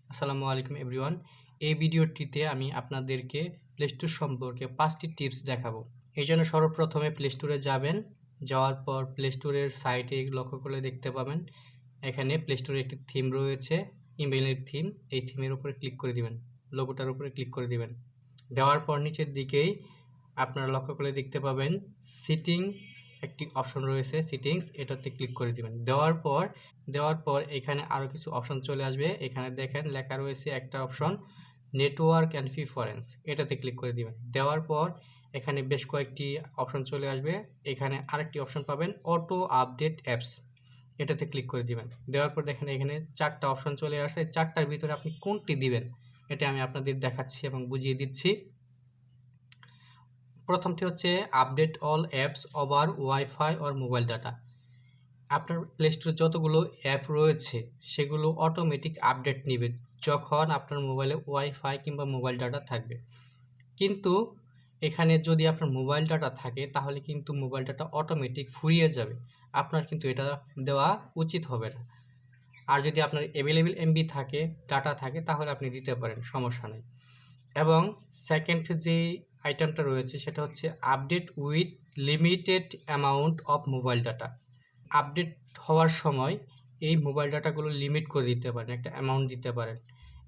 আসসালামু আলাইকুম এভরিওয়ান। এই ভিডিওটিতে আমি আপনাদেরকে প্লে স্টোর সম্পর্কে 5টি টিপস দেখাবো। এই জন্য সর্বপ্রথমে প্লে স্টোরে যাবেন। যাওয়ার পর প্লে স্টোরের সাইটে লক্ষ্য করলে দেখতে পাবেন এখানে প্লে স্টোরে একটি থিম রয়েছে, ইমেইলের থিম। এই থিমের উপরে ক্লিক করে দিবেন, লোগোটার উপরে ক্লিক করে দিবেন। দেওয়ার পর নিচের দিকেই আপনারা লক্ষ্য করলে দেখতে পাবেন সিটিং একটি অপশন রয়েছে, সিটিংস, এটাতে ক্লিক করে দিবেন। দেওয়ার পর এখানে আরও কিছু অপশন চলে আসবে। এখানে দেখেন লেখা রয়েছে একটা অপশন নেটওয়ার্ক অ্যান্ড প্রিফারেন্স, এটাতে ক্লিক করে দিবেন। দেওয়ার পর এখানে বেশ কয়েকটি অপশন চলে আসবে। এখানে আরেকটি অপশন পাবেন অটো আপডেট অ্যাপস, এটাতে ক্লিক করে দিবেন। দেওয়ার পর দেখেন এখানে 4টা অপশন চলে আসছে। 4টার ভিতরে আপনি কোনটি দিবেন এটা আমি আপনাদের দেখাচ্ছি এবং বুঝিয়ে দিচ্ছি। প্রথমটি হচ্ছে update all apps over wifi or mobile data. আপনার প্লে স্টোরে যতগুলো অ্যাপ রয়েছে সেগুলো অটোমেটিক আপডেট নেবে যখন আপনার মোবাইলে ওয়াইফাই কিংবা মোবাইল ডাটা থাকবে। কিন্তু এখানে যদি আপনার মোবাইল ডাটা থাকে তাহলে কিন্তু মোবাইল ডাটা অটোমেটিক ফুরিয়ে যাবে। আপনার কিন্তু এটা দেওয়া উচিত হবে না। আর যদি আপনার অ্যাভেলেবেল এমবি থাকে, ডাটা থাকে, তাহলে আপনি দিতে পারেন, সমস্যা নেই। এবং সেকেন্ড যে আইটেমটা রয়েছে সেটা হচ্ছে update with limited amount of mobile data. Update হওয়ার সময় এই মোবাইল ডাটাগুলো লিমিট করে দিতে পারেন, একটা অ্যামাউন্ট দিতে পারেন।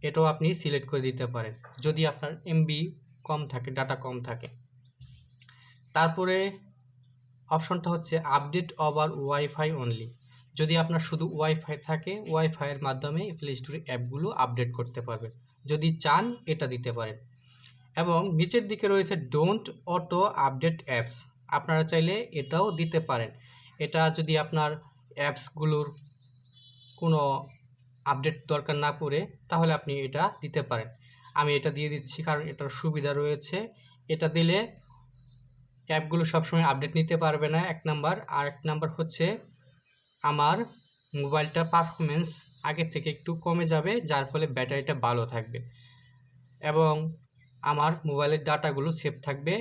এটাও আপনি সিলেক্ট করে দিতে পারেন যদি আপনার এমবি কম থাকে, ডাটা কম থাকে। তারপরে অপশনটা হচ্ছে আপডেট ওভার ওয়াইফাই অনলি। যদি আপনার শুধু ওয়াইফাই থাকে, ওয়াইফাইয়ের মাধ্যমে প্লে স্টোরে অ্যাপগুলো আপডেট করতে পারবেন। যদি চান এটা দিতে পারেন। এবং নিচের দিকে রয়েছে ডোন্ট অটো আপডেট অ্যাপস, আপনারা চাইলে এটাও দিতে পারেন। এটা যদি আপনার অ্যাপসগুলোর কোনো আপডেট দরকার না পড়ে তাহলে আপনি এটা দিতে পারেন। আমি এটা দিয়ে দিচ্ছি কারণ এটার সুবিধা রয়েছে। এটা দিলে অ্যাপগুলো সবসময় আপডেট নিতে পারবে না, এক নাম্বার। আর এক নাম্বার হচ্ছে আমার মোবাইলটার পারফরমেন্স আগের থেকে একটু কমে যাবে, যার ফলে ব্যাটারিটা ভালো থাকবে এবং আমার মোবাইলের ডাটাগুলো সেভ থাকবে,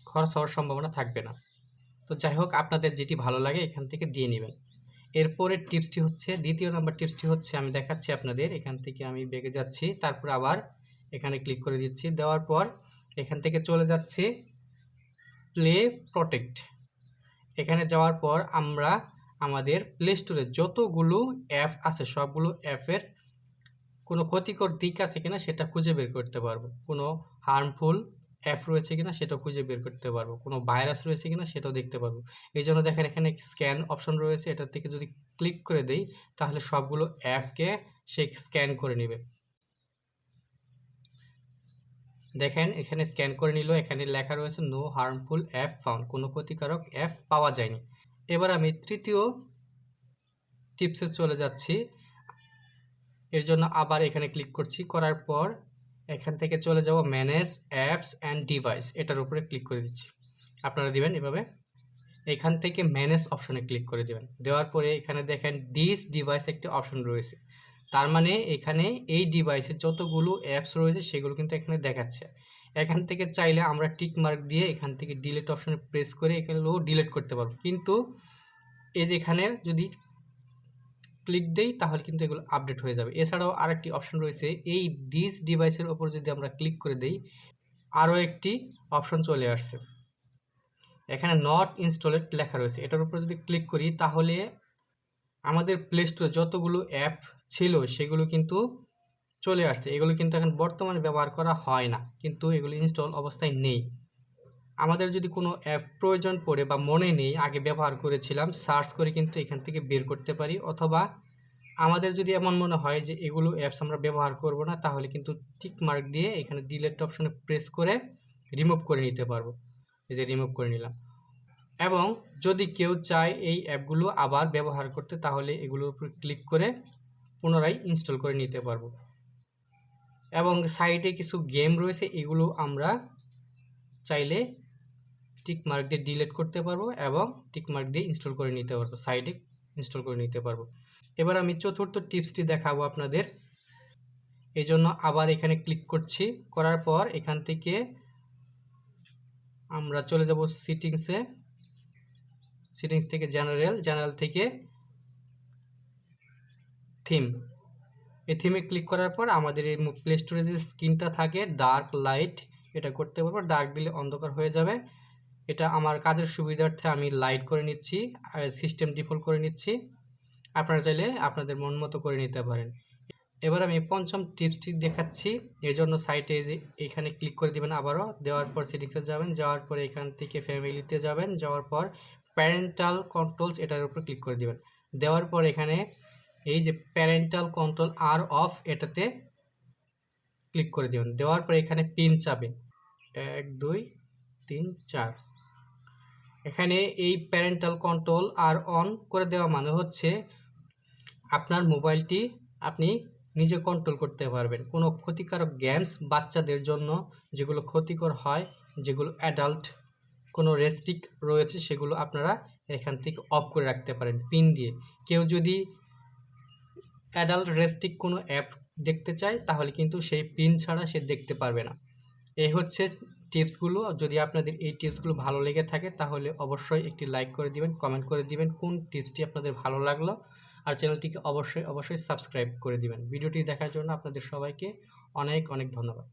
খরচ হওয়ার সম্ভাবনা থাকবে না। তো যাই হোক, আপনাদের যেটি ভালো লাগে এখান থেকে দিয়ে নেবেন। এরপরের টিপসটি হচ্ছে, দ্বিতীয় নাম্বার টিপসটি হচ্ছে, আমি দেখাচ্ছি আপনাদের। এখান থেকে আমি বেগে যাচ্ছি, তারপর আবার এখানে ক্লিক করে দিচ্ছি। দেওয়ার পর এখান থেকে চলে যাচ্ছি প্লে প্রোটেক্ট। এখানে যাওয়ার পর আমরা আমাদের প্লে স্টোরে যতগুলো অ্যাপ আছে সবগুলো অ্যাপের কোনো ক্ষতিকর দিক আছে কিনা সেটা খুঁজে বের করতে পারবো, কোনো হার্মফুল অ্যাপ রয়েছে কিনা সেটাও খুঁজে বের করতে পারবো, কোনো ভাইরাস রয়েছে কিনা সেটাও দেখতে পারবো। এই জন্য দেখেন এখানে স্ক্যান অপশন রয়েছে, এটার থেকে যদি ক্লিক করে দেই তাহলে সবগুলো অ্যাপকে সে স্ক্যান করে নেবে। দেখেন এখানে স্ক্যান করে নিল, এখানে লেখা রয়েছে নো হার্মফুল অ্যাপ ফাউন্ড, কোনো ক্ষতিকারক অ্যাপ পাওয়া যায়নি। এবার আমি তৃতীয় টিপসে চলে যাচ্ছি। এর জন্য আবার এখানে ক্লিক করছি, করার পর এখান থেকে চলে যাব ম্যানেজ অ্যাপস অ্যান্ড ডিভাইস, এটার উপরে ক্লিক করে দিচ্ছি। আপনারা দিবেন এভাবে, এখান থেকে ম্যানেজ অপশনে ক্লিক করে দেবেন। দেওয়ার পরে এখানে দেখেন দিস ডিভাইস একটি অপশন রয়েছে, তার মানে এখানে এই ডিভাইসে যতগুলো অ্যাপস রয়েছে সেগুলো কিন্তু এখানে দেখাচ্ছে। এখান থেকে চাইলে আমরা টিক মার্ক দিয়ে এখান থেকে ডিলিট অপশনে প্রেস করে এগুলো ডিলিট করতে পারবো। কিন্তু এই যে এখানে যদি ক্লিক দেই তাহলে কিন্তু এগুলো আপডেট হয়ে যাবে। এছাড়াও আরেকটি অপশন রয়েছে, এই দিস ডিভাইসের ওপর যদি আমরা ক্লিক করে দেই আরও একটি অপশন চলে আসছে, এখানে নট ইনস্টলেড লেখা রয়েছে। এটার উপর যদি ক্লিক করি তাহলে আমাদের প্লে স্টোরে যতগুলো অ্যাপ ছিল সেগুলো কিন্তু চলে আসছে। এগুলো কিন্তু এখন বর্তমানে ব্যবহার করা হয় না, কিন্তু এগুলো ইনস্টল অবস্থায় নেই। আমাদের যদি কোনো অ্যাপ প্রয়োজন পড়ে বা মনে নেই আগে ব্যবহার করেছিলাম, সার্চ করে কিন্তু এখান থেকে বের করতে পারি। অথবা আমাদের যদি এমন মনে হয় যে এগুলো অ্যাপস আমরা ব্যবহার করব না, তাহলে কিন্তু টিক মার্ক দিয়ে এখানে ডিলিট অপশনে প্রেস করে রিমুভ করে নিতে পারবো। এই যে রিমুভ করে নিলাম। এবং যদি কেউ চায় এই অ্যাপগুলো আবার ব্যবহার করতে, তাহলে এগুলোর উপর ক্লিক করে পুনরায় ইনস্টল করে নিতে পারবো। এবং সাইটে কিছু গেম রয়েছে, এগুলো আমরা চাইলে টিক মার্ক দিয়ে ডিলিট করতে পারবো এবং টিক মার্ক দিয়ে ইনস্টল করে নিতে পারবো, সাইটে ইনস্টল করে নিতে পারবো। এবার আমি চতুর্থ টিপসটি দেখাবো আপনাদের। এই জন্য আবার এখানে ক্লিক করছি, করার পর এখান থেকে আমরা চলে যাব সিটিংসে। সিটিংস থেকে জেনারেল থেকে থিম, এই থিমে ক্লিক করার পর আমাদের এই প্লে স্টোরে যে স্ক্রিনটা থাকে ডার্ক লাইট, এটা করতে পারবো। ডার্ক দিলে অন্ধকার হয়ে যাবে। এটা আমার কাজের সুবিধার্থে আমি লাইট করে নিচ্ছি, সিস্টেম ডিফল্ট করে নিচ্ছি। আপনারা চাইলে আপনাদের মন মতো করে নিতে পারেন। এবার আমি পঞ্চম টিপসটি দেখাচ্ছি। এর জন্য সাইটে যে এখানে ক্লিক করে দিবেন, আবারও দেওয়ার পর সেটিংসে যাবেন, যাওয়ার পর এখান থেকে ফ্যামিলিতে যাবেন, যাওয়ার পর প্যারেন্টাল কন্ট্রোলস এটার উপর ক্লিক করে দিবেন। দেওয়ার পর এখানে এই যে প্যারেন্টাল কন্ট্রোল আর অফ, এটাতে ক্লিক করে দিবেন। দেওয়ার পর এখানে পিন চাবে 1 2 3 4। এখানে এই প্যারেন্টাল কন্ট্রোল আর অন করে দেওয়া মানে হচ্ছে আপনার মোবাইলটি আপনি নিজে কন্ট্রোল করতে পারবেন। কোনো ক্ষতিকারক গেমস বাচ্চাদের জন্য যেগুলো ক্ষতিকর হয়, যেগুলো অ্যাডাল্ট কোনো রেস্ট্রিক্ট রয়েছে, সেগুলো আপনারা এখান থেকে অফ করে রাখতে পারেন পিন দিয়ে। কেউ যদি অ্যাডাল্ট রেস্ট্রিক্ট কোনো অ্যাপ দেখতে চায় তাহলে কিন্তু সেই পিন ছাড়া সে দেখতে পারবে না। এই হচ্ছে টিপসগুলো। যদি আপনাদের এই টিপসগুলো ভালো লেগে থাকে তাহলে অবশ্যই একটি লাইক করে দিবেন, কমেন্ট করে দিবেন কোন টিপসটি আপনাদের ভালো লাগলো। আর চ্যানেলটিকে অবশ্যই সাবস্ক্রাইব করে দিবেন। ভিডিওটি দেখার জন্য আপনাদের সবাইকে অনেক অনেক ধন্যবাদ।